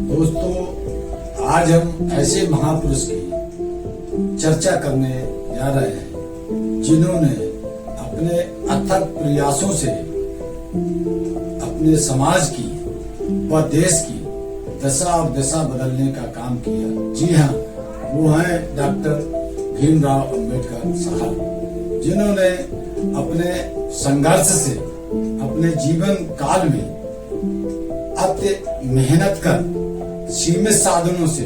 दोस्तों, आज हम ऐसे महापुरुष की चर्चा करने जा रहे हैं जिन्होंने अपने अथक प्रयासों से अपने समाज की व देश की दशा और दिशा बदलने का काम किया। जी हाँ, वो हैं डॉक्टर भीमराव अंबेडकर साहब, जिन्होंने अपने संघर्ष से अपने जीवन काल में अति मेहनत कर सीमित साधनों से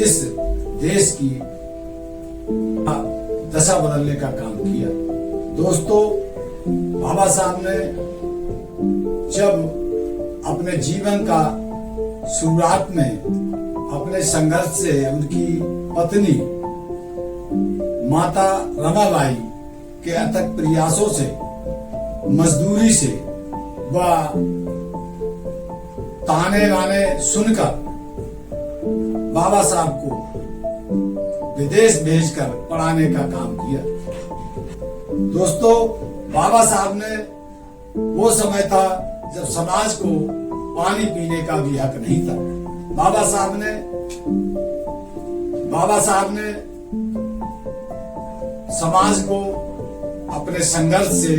इस देश की दशा बदलने का काम किया। दोस्तों, बाबा साहब ने जब अपने जीवन का शुरुआत में अपने संघर्ष से उनकी पत्नी माता रमाबाई के अथक प्रयासों से, मजदूरी से व ताने वाने सुनकर बाबा साहब को विदेश भेजकर पढ़ाने का काम किया। दोस्तों, बाबा साहब ने वो समय था जब समाज को पानी पीने का भी हक नहीं था। बाबा साहब ने समाज को अपने संघर्ष से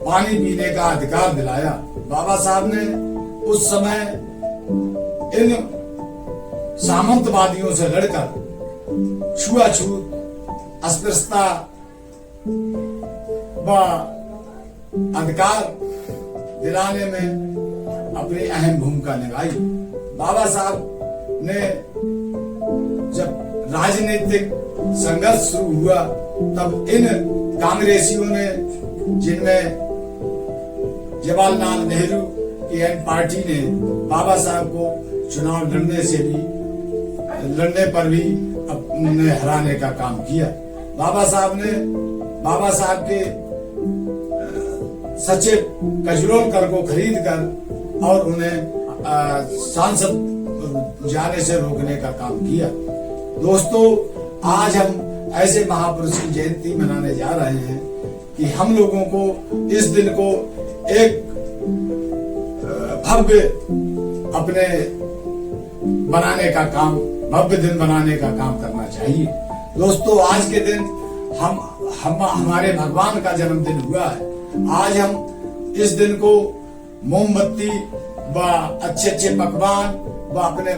पानी पीने का अधिकार दिलाया। बाबा साहब ने उस समय इन सामंतवादियों से लड़कर छुआछूत, अस्पृश्यता व अधिकार दिलाने में अपनी अहम भूमिका निभाई। बाबा साहब ने जब राजनीतिक संघर्ष शुरू हुआ तब इन कांग्रेसियों ने, जिनमें जवाहरलाल नेहरू की एन पार्टी ने बाबा साहब को चुनाव लड़ने पर भी अपने हराने का काम किया। बाबा साहब के सचिव कजरोलकर को खरीद कर और उन्हें सांसद जाने से रोकने का काम किया। दोस्तों, आज हम ऐसे महापुरुष की जयंती मनाने जा रहे हैं कि हम लोगों को इस दिन को एक भव्य दिन बनाने का काम करना चाहिए। दोस्तों, आज के दिन हमारे भगवान का जन्मदिन हुआ है। आज हम इस दिन को मोमबत्ती व अच्छे पकवान व अपने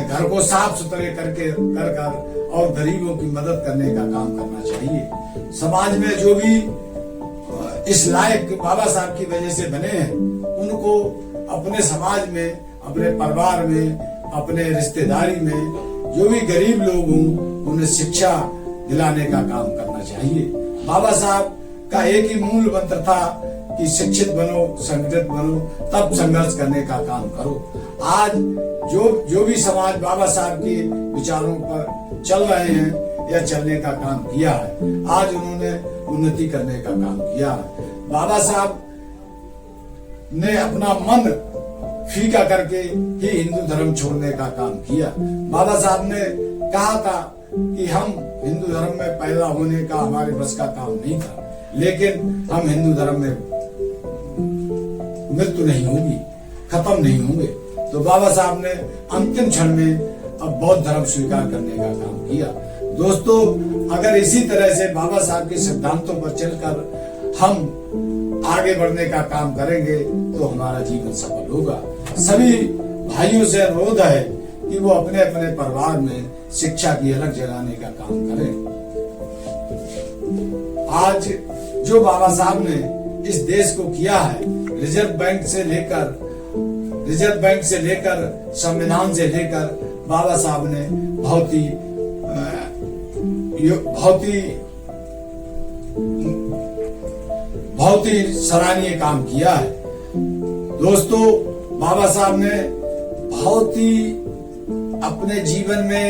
घर को साफ सुथरे कर और गरीबों की मदद करने का काम करना चाहिए। समाज में जो भी इस लायक बाबा साहब की वजह से बने हैं, उनको अपने समाज में, अपने परिवार में, अपने रिश्तेदारी में जो भी गरीब लोग हों, उन्हें शिक्षा दिलाने का काम करना चाहिए। बाबा साहब का एक ही मूल मंत्र था कि शिक्षित बनो, संगठित बनो, तब संघर्ष करने का काम करो। आज जो भी समाज बाबा साहब के विचारों पर चल रहे हैं या चलने का काम किया है, आज उन्होंने उन्नति करने का काम किया है। बाबा साहब ने अपना मन फीका करके ही हिंदू धर्म छोड़ने का काम किया। बाबा साहब ने कहा था कि हम हिंदू धर्म में पैदा होने का हमारे बस का काम नहीं था, लेकिन हम हिंदू धर्म में मृत्यु नहीं होगी, खत्म नहीं होंगे। तो बाबा साहब ने अंतिम क्षण में अब बौद्ध धर्म स्वीकार करने का काम किया। दोस्तों, अगर इसी तरह से बाबा साहब के सिद्धांतों पर चलकर हम आगे बढ़ने का काम करेंगे तो हमारा जीवन सफल होगा। सभी भाइयों से अनुरोध है कि वो अपने अपने परिवार में शिक्षा की अलग जगाने का काम करें। आज जो बाबा साहब ने इस देश को किया है, रिजर्व बैंक से लेकर संविधान से लेकर, बाबा साहब ने बहुत ही सराहनीय काम किया है। दोस्तों, बाबा साहब ने बहुत ही अपने जीवन में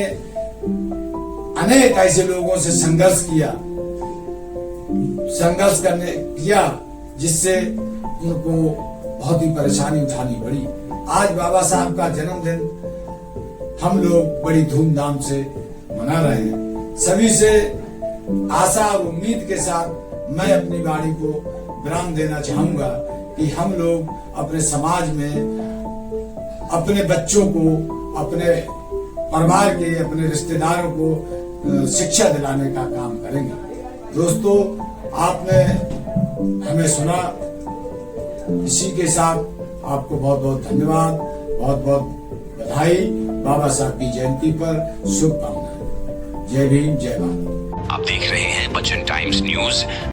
अनेक ऐसे लोगों से संघर्ष किया जिससे उनको बहुत ही परेशानी उठानी पड़ी। आज बाबा साहब का जन्मदिन हम लोग बड़ी धूमधाम से मना रहे हैं। सभी से आशा और उम्मीद के साथ मैं अपनी वाणी को विराम देना चाहूंगा कि हम लोग अपने समाज में अपने बच्चों को, अपने परिवार के, अपने रिश्तेदारों को शिक्षा दिलाने का काम करेंगे। दोस्तों, आपने हमें सुना, इसी के साथ आपको बहुत बहुत धन्यवाद, बहुत बहुत बधाई। बाबा साहब की जयंती पर शुभकामनाएं। जय भीम, जय भारत। आप देख रहे हैं बच्चन टाइम्स न्यूज।